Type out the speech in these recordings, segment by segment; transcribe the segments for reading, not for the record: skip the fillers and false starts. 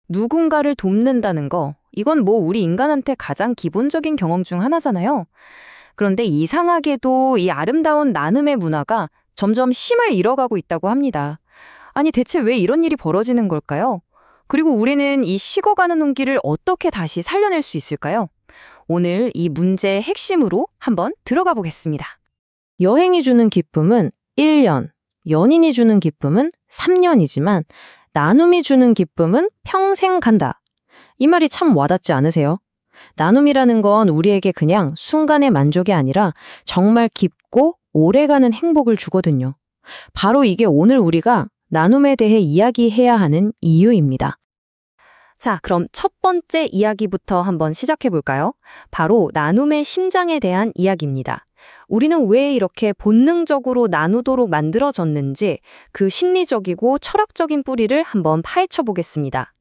누군가를 돕는다는 거, 이건 뭐 우리 인간한테 가장 기본적인 경험 중 하나잖아요. 그런데 이상하게도 이 아름다운 나눔의 문화가 점점 힘을 잃어가고 있다고 합니다. 아니, 대체 왜 이런 일이 벌어지는 걸까요? 그리고 우리는 이 식어가는 온기를 어떻게 다시 살려낼 수 있을까요? 오늘 이 문제의 핵심으로 한번 들어가 보겠습니다. 여행이 주는 기쁨은 1년, 연인이 주는 기쁨은 3년이지만 나눔이 주는 기쁨은 평생 간다. 이 말이 참 와닿지 않으세요? 나눔이라는 건 우리에게 그냥 순간의 만족이 아니라 정말 깊고 오래가는 행복을 주거든요. 바로 이게 오늘 우리가 나눔에 대해 이야기해야 하는 이유입니다. 자, 그럼 첫 번째 이야기부터 한번 시작해 볼까요? 바로 나눔의 심장에 대한 이야기입니다. 우리는 왜 이렇게 본능적으로 나누도록 만들어졌는지 그 심리적이고 철학적인 뿌리를 한번 파헤쳐 보겠습니다.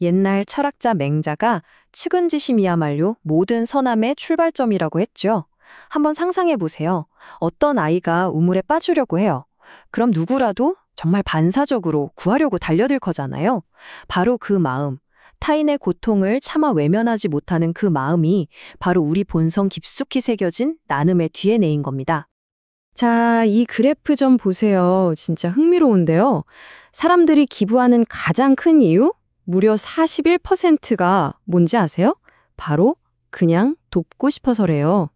옛날 철학자 맹자가 측은지심이야말로 모든 선함의 출발점이라고 했죠. 한번 상상해 보세요. 어떤 아이가 우물에 빠지려고 해요. 그럼 누구라도 정말 반사적으로 구하려고 달려들 거잖아요. 바로 그 마음, 타인의 고통을 차마 외면하지 못하는 그 마음이 바로 우리 본성 깊숙이 새겨진 나눔의 DNA인 겁니다. 자, 이 그래프 좀 보세요. 진짜 흥미로운데요. 사람들이 기부하는 가장 큰 이유? 무려 41%가 뭔지 아세요? 바로 그냥 돕고 싶어서래요.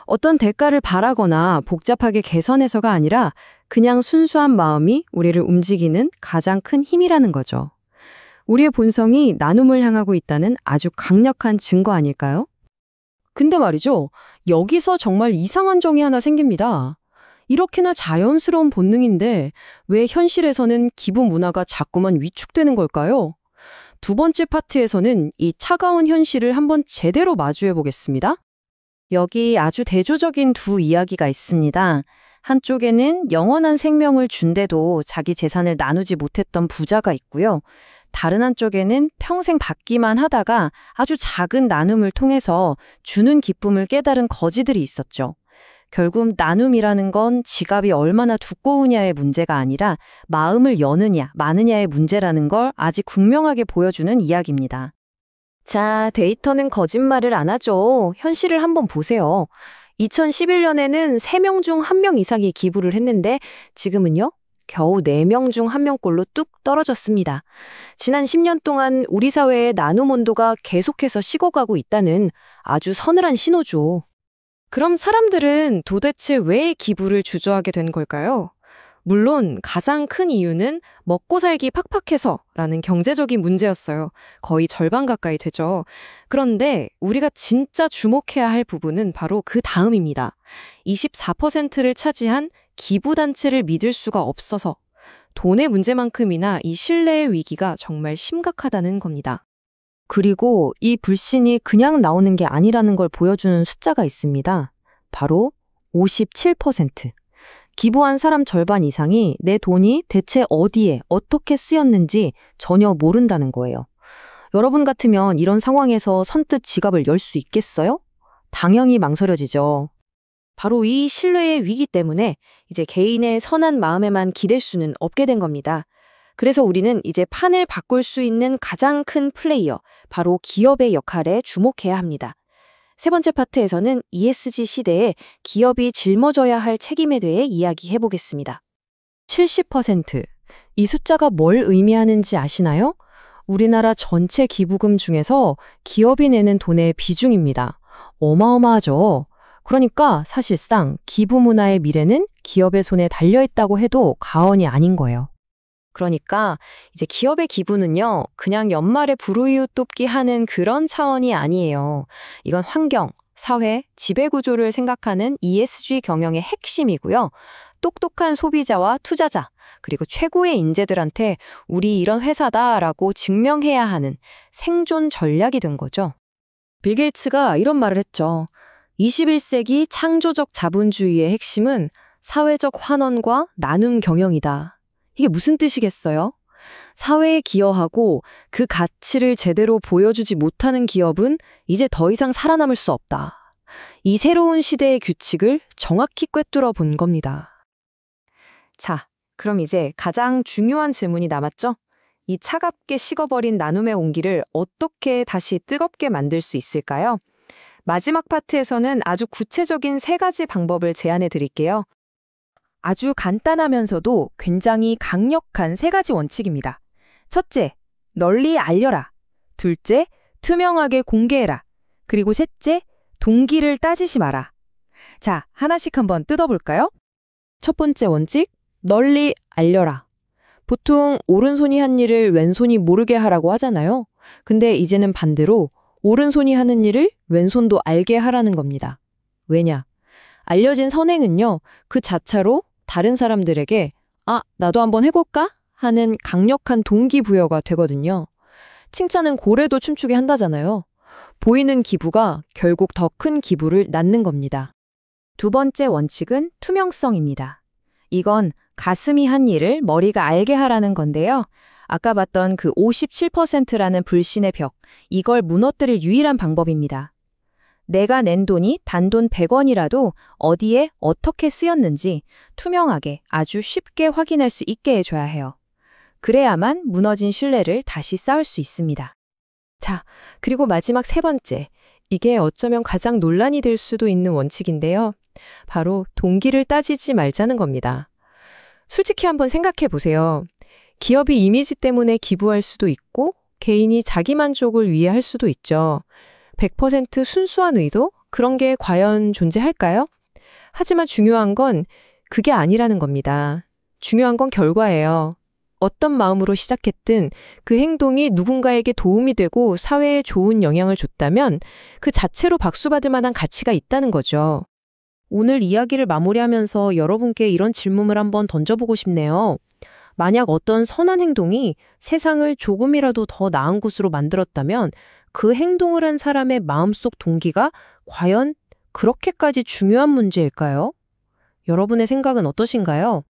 어떤 대가를 바라거나 복잡하게 개선해서가 아니라 그냥 순수한 마음이 우리를 움직이는 가장 큰 힘이라는 거죠. 우리의 본성이 나눔을 향하고 있다는 아주 강력한 증거 아닐까요? 근데 말이죠. 여기서 정말 이상한 점이 하나 생깁니다. 이렇게나 자연스러운 본능인데 왜 현실에서는 기부 문화가 자꾸만 위축되는 걸까요? 두 번째 파트에서는 이 차가운 현실을 한번 제대로 마주해 보겠습니다. 여기 아주 대조적인 두 이야기가 있습니다. 한쪽에는 영원한 생명을 준데도 자기 재산을 나누지 못했던 부자가 있고요. 다른 한쪽에는 평생 받기만 하다가 아주 작은 나눔을 통해서 주는 기쁨을 깨달은 거지들이 있었죠. 결국 나눔이라는 건 지갑이 얼마나 두꺼우냐의 문제가 아니라 마음을 여느냐, 마느냐의 문제라는 걸 아직 극명하게 보여주는 이야기입니다. 자, 데이터는 거짓말을 안 하죠. 현실을 한번 보세요. 2011년에는 3명 중 1명 이상이 기부를 했는데 지금은요? 겨우 4명 중 1명꼴로 뚝 떨어졌습니다. 지난 10년 동안 우리 사회의 나눔 온도가 계속해서 식어가고 있다는 아주 서늘한 신호죠. 그럼 사람들은 도대체 왜 기부를 주저하게 된 걸까요? 물론 가장 큰 이유는 먹고 살기 팍팍해서라는 경제적인 문제였어요. 거의 절반 가까이 되죠. 그런데 우리가 진짜 주목해야 할 부분은 바로 그 다음입니다. 24%를 차지한 기부단체를 믿을 수가 없어서 돈의 문제만큼이나 이 신뢰의 위기가 정말 심각하다는 겁니다. 그리고 이 불신이 그냥 나오는 게 아니라는 걸 보여주는 숫자가 있습니다. 바로 57%. 기부한 사람 절반 이상이 내 돈이 대체 어디에 어떻게 쓰였는지 전혀 모른다는 거예요. 여러분 같으면 이런 상황에서 선뜻 지갑을 열 수 있겠어요? 당연히 망설여지죠. 바로 이 신뢰의 위기 때문에 이제 개인의 선한 마음에만 기댈 수는 없게 된 겁니다. 그래서 우리는 이제 판을 바꿀 수 있는 가장 큰 플레이어, 바로 기업의 역할에 주목해야 합니다. 세 번째 파트에서는 ESG 시대에 기업이 짊어져야 할 책임에 대해 이야기해 보겠습니다. 70%. 이 숫자가 뭘 의미하는지 아시나요? 우리나라 전체 기부금 중에서 기업이 내는 돈의 비중입니다. 어마어마하죠. 그러니까 사실상 기부 문화의 미래는 기업의 손에 달려있다고 해도 과언이 아닌 거예요. 그러니까 이제 기업의 기부는요, 그냥 연말에 불우이웃 돕기 하는 그런 차원이 아니에요. 이건 환경, 사회, 지배구조를 생각하는 ESG 경영의 핵심이고요. 똑똑한 소비자와 투자자, 그리고 최고의 인재들한테 우리 이런 회사다라고 증명해야 하는 생존 전략이 된 거죠. 빌 게이츠가 이런 말을 했죠. 21세기 창조적 자본주의의 핵심은 사회적 환원과 나눔 경영이다. 이게 무슨 뜻이겠어요? 사회에 기여하고 그 가치를 제대로 보여주지 못하는 기업은 이제 더 이상 살아남을 수 없다. 이 새로운 시대의 규칙을 정확히 꿰뚫어 본 겁니다. 자, 그럼 이제 가장 중요한 질문이 남았죠? 이 차갑게 식어버린 나눔의 온기를 어떻게 다시 뜨겁게 만들 수 있을까요? 마지막 파트에서는 아주 구체적인 3가지 방법을 제안해 드릴게요. 아주 간단하면서도 굉장히 강력한 3가지 원칙입니다. 첫째, 널리 알려라. 둘째, 투명하게 공개해라. 그리고 셋째, 동기를 따지지 마라. 자, 하나씩 한번 뜯어볼까요? 첫 번째 원칙, 널리 알려라. 보통 오른손이 한 일을 왼손이 모르게 하라고 하잖아요. 근데 이제는 반대로 오른손이 하는 일을 왼손도 알게 하라는 겁니다. 왜냐? 알려진 선행은요, 그 자체로 다른 사람들에게 나도 한번 해볼까? 하는 강력한 동기부여가 되거든요. 칭찬은 고래도 춤추게 한다잖아요. 보이는 기부가 결국 더 큰 기부를 낳는 겁니다. 두 번째 원칙은 투명성입니다. 이건 가슴이 한 일을 머리가 알게 하라는 건데요. 아까 봤던 그 57%라는 불신의 벽, 이걸 무너뜨릴 유일한 방법입니다. 내가 낸 돈이 단돈 100원이라도 어디에 어떻게 쓰였는지 투명하게 아주 쉽게 확인할 수 있게 해줘야 해요. 그래야만 무너진 신뢰를 다시 쌓을 수 있습니다. 자, 그리고 마지막 3번째. 이게 어쩌면 가장 논란이 될 수도 있는 원칙인데요. 바로 동기를 따지지 말자는 겁니다. 솔직히 한번 생각해 보세요. 기업이 이미지 때문에 기부할 수도 있고 개인이 자기 만족을 위해 할 수도 있죠. 100% 순수한 의도? 그런 게 과연 존재할까요? 하지만 중요한 건 그게 아니라는 겁니다. 중요한 건 결과예요. 어떤 마음으로 시작했든 그 행동이 누군가에게 도움이 되고 사회에 좋은 영향을 줬다면 그 자체로 박수받을 만한 가치가 있다는 거죠. 오늘 이야기를 마무리하면서 여러분께 이런 질문을 한번 던져보고 싶네요. 만약 어떤 선한 행동이 세상을 조금이라도 더 나은 곳으로 만들었다면 그 행동을 한 사람의 마음속 동기가 과연 그렇게까지 중요한 문제일까요? 여러분의 생각은 어떠신가요?